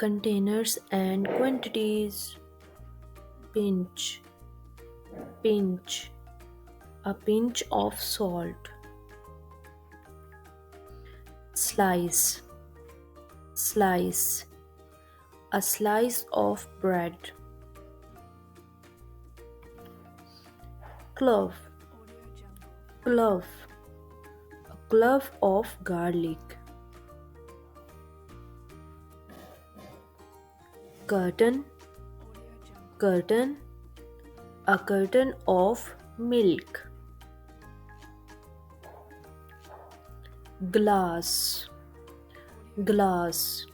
Containers and quantities. Pinch, pinch, a pinch of salt. Slice, slice, a slice of bread. Clove, clove, a clove of garlic. Curtain, curtain, a curtain of milk. Glass, glass,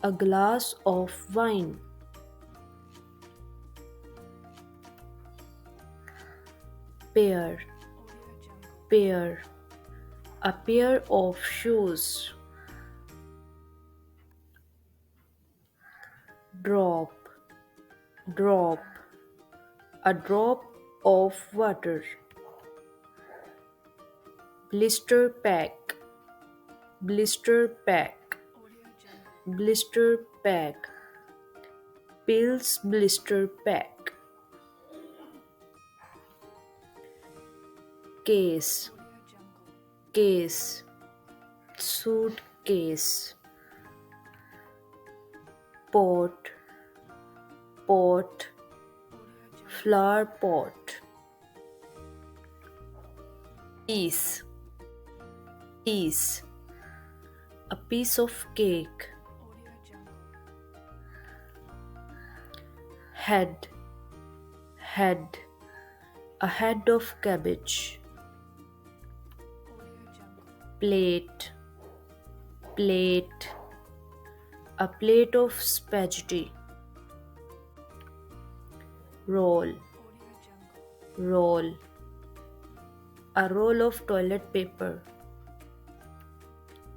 a glass of wine. Pair, pair, a pair of shoes. Drop, drop, a drop of water. Blister pack, blister pack, blister pack. Pills blister pack. Case, case, suitcase. Pot, pot, flower pot. Piece, piece, a piece of cake. Head, head, a head of cabbage. Plate, plate, a plate of spaghetti. Roll, roll, a roll of toilet paper.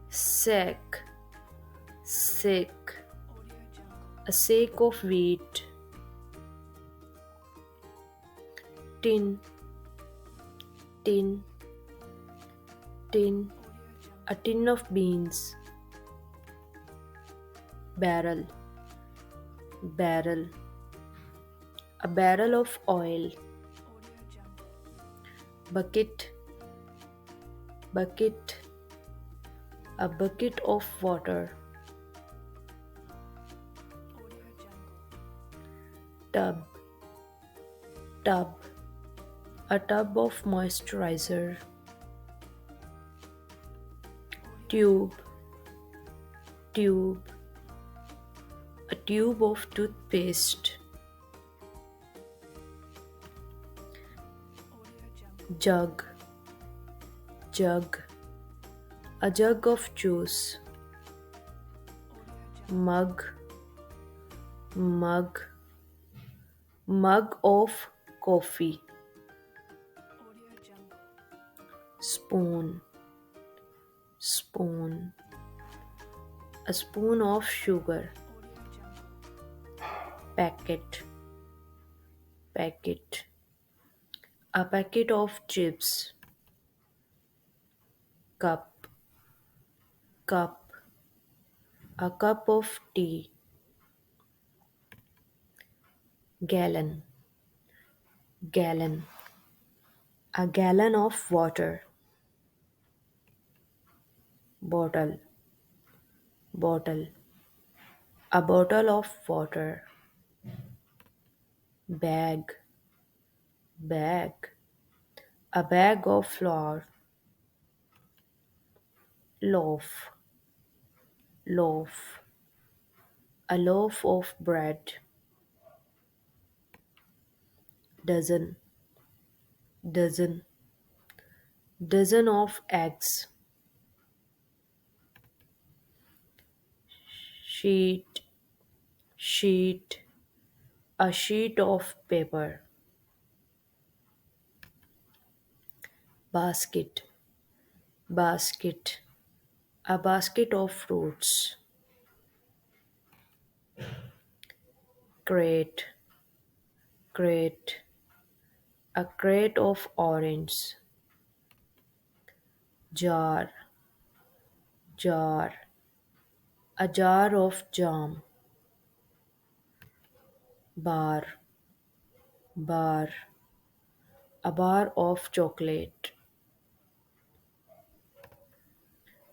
Sack, sack, a sack of wheat. Tin, tin, tin, a tin of beans. Barrel, barrel, a barrel of oil. Bucket, bucket, a bucket of water. Tub, tub, a tub of moisturizer. Tube, tube, a tube of toothpaste. Jug, jug, a jug of juice. Mug, mug, mug of coffee. Spoon, spoon, a spoon of sugar. Packet, packet, a packet of chips. Cup, cup, a cup of tea. Gallon, gallon, a gallon of water. Bottle, bottle, a bottle of water. Bag, bag, a bag of flour. Loaf, loaf, a loaf of bread. Dozen, dozen, dozen of eggs. Sheet, sheet, a sheet of paper. Basket, basket, a basket of fruits. Crate, crate, a crate of oranges. Jar, jar, A jar of jam. Bar, bar. A bar of chocolate.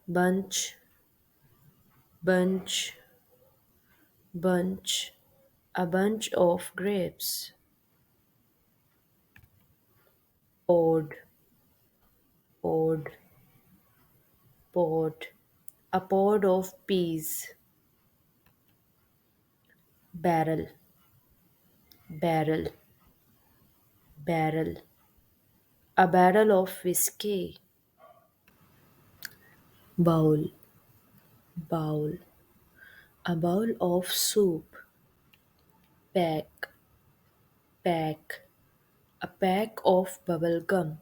Bunch, bunch, bunch. A bunch of grapes. Pod, pod, pod. A pod of peas. Barrel, barrel, barrel. A barrel of whiskey. Bowl, bowl. A bowl of soup. Pack, pack. A pack of bubble gum.